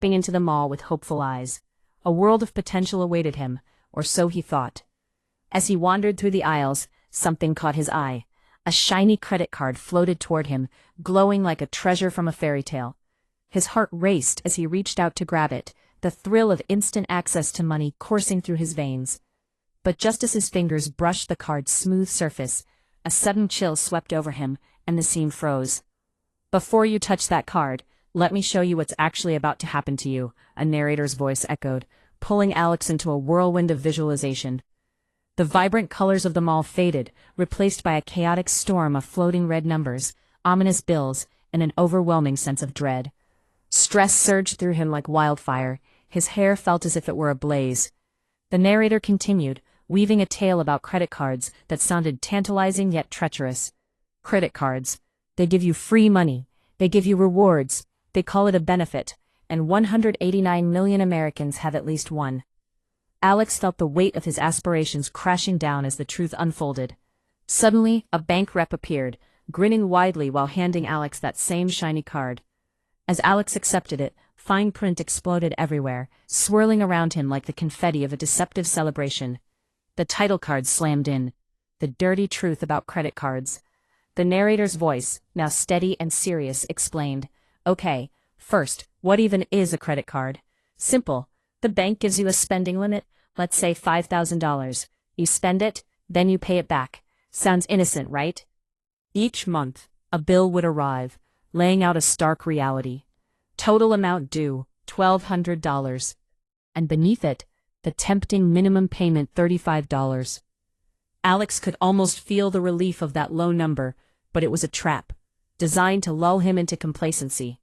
stepping into the mall with hopeful eyes. A world of potential awaited him, or so he thought. As he wandered through the aisles, something caught his eye. A shiny credit card floated toward him, glowing like a treasure from a fairy tale. His heart raced as he reached out to grab it, the thrill of instant access to money coursing through his veins. But just as his fingers brushed the card's smooth surface, a sudden chill swept over him, and the scene froze. "Before you touch that card, let me show you what's actually about to happen to you," a narrator's voice echoed, pulling Alex into a whirlwind of visualization. The vibrant colors of the mall faded, replaced by a chaotic storm of floating red numbers, ominous bills, and an overwhelming sense of dread. Stress surged through him like wildfire. His hair felt as if it were ablaze. The narrator continued, weaving a tale about credit cards that sounded tantalizing yet treacherous. Credit cards. They give you free money. They give you rewards. They call it a benefit, and 189 million Americans have at least one. Alex felt the weight of his aspirations crashing down as the truth unfolded. Suddenly, a bank rep appeared, grinning widely while handing Alex that same shiny card. As Alex accepted it, fine print exploded everywhere, swirling around him like the confetti of a deceptive celebration. The title card slammed in. The dirty truth about credit cards. The narrator's voice, now steady and serious, explained, "Okay, first, what even is a credit card? Simple. The bank gives you a spending limit, let's say $5,000. You spend it, then you pay it back. Sounds innocent, right? Each month, a bill would arrive, laying out a stark reality. Total amount due, $1,200. And beneath it, the tempting minimum payment $35. Alex could almost feel the relief of that low number, but it was a trap, designed to lull him into complacency.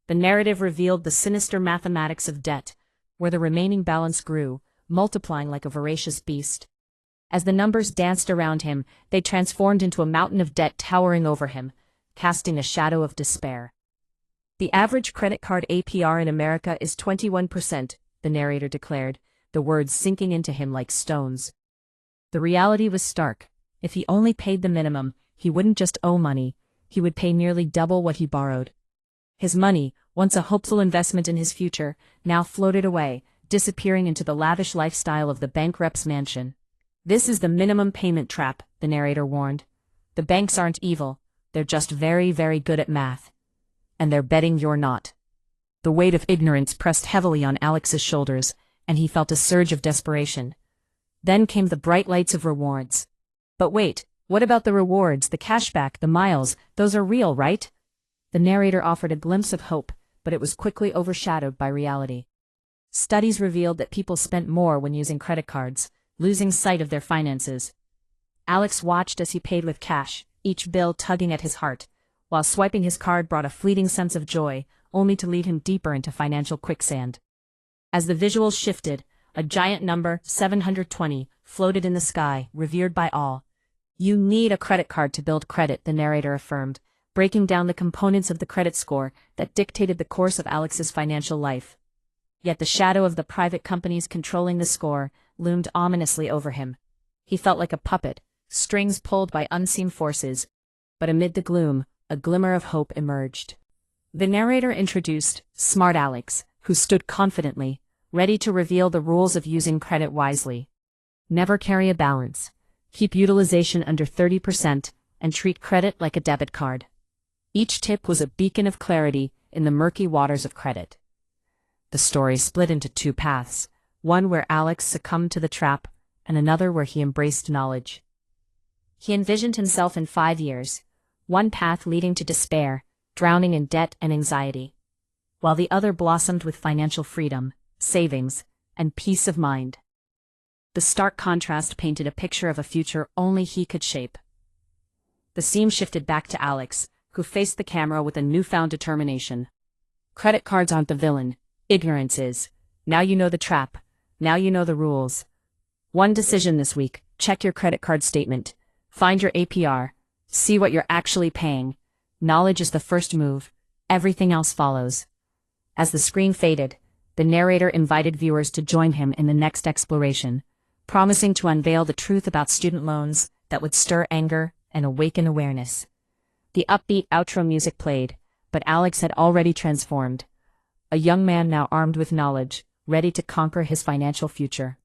The narrative revealed the sinister mathematics of debt, where the remaining balance grew, multiplying like a voracious beast. As the numbers danced around him, they transformed into a mountain of debt towering over him, casting a shadow of despair. "The average credit card APR in America is 21%, the narrator declared, the words sinking into him like stones. The reality was stark. If he only paid the minimum, he wouldn't just owe money, he would pay nearly double what he borrowed. His money, once a hopeful investment in his future, now floated away, disappearing into the lavish lifestyle of the bank rep's mansion. "This is the minimum payment trap," the narrator warned. "The banks aren't evil, they're just very, very good at math. And they're betting you're not." The weight of ignorance pressed heavily on Alex's shoulders, and he felt a surge of desperation. Then came the bright lights of rewards. "But wait, what about the rewards, the cashback, the miles? Those are real, right?" The narrator offered a glimpse of hope, but it was quickly overshadowed by reality. Studies revealed that people spent more when using credit cards, losing sight of their finances. Alex watched as he paid with cash, each bill tugging at his heart, while swiping his card brought a fleeting sense of joy, only to lead him deeper into financial quicksand. As the visuals shifted, a giant number, 720, floated in the sky, revered by all. "You need a credit card to build credit," the narrator affirmed, breaking down the components of the credit score that dictated the course of Alex's financial life. Yet the shadow of the private companies controlling the score loomed ominously over him. He felt like a puppet, strings pulled by unseen forces, but amid the gloom, a glimmer of hope emerged. The narrator introduced Smart Alex, who stood confidently, ready to reveal the rules of using credit wisely. Never carry a balance. Keep utilization under 30%, and treat credit like a debit card. Each tip was a beacon of clarity in the murky waters of credit. The story split into two paths, one where Alex succumbed to the trap, and another where he embraced knowledge. He envisioned himself in 5 years, one path leading to despair, drowning in debt and anxiety, while the other blossomed with financial freedom, savings, and peace of mind. The stark contrast painted a picture of a future only he could shape. The scene shifted back to Alex, who faced the camera with a newfound determination. "Credit cards aren't the villain. Ignorance is. Now you know the trap. Now you know the rules. One decision this week: check your credit card statement. Find your APR. See what you're actually paying. Knowledge is the first move. Everything else follows." As the screen faded, the narrator invited viewers to join him in the next exploration, promising to unveil the truth about student loans that would stir anger and awaken awareness. The upbeat outro music played, but Alex had already transformed. a young man now armed with knowledge, ready to conquer his financial future.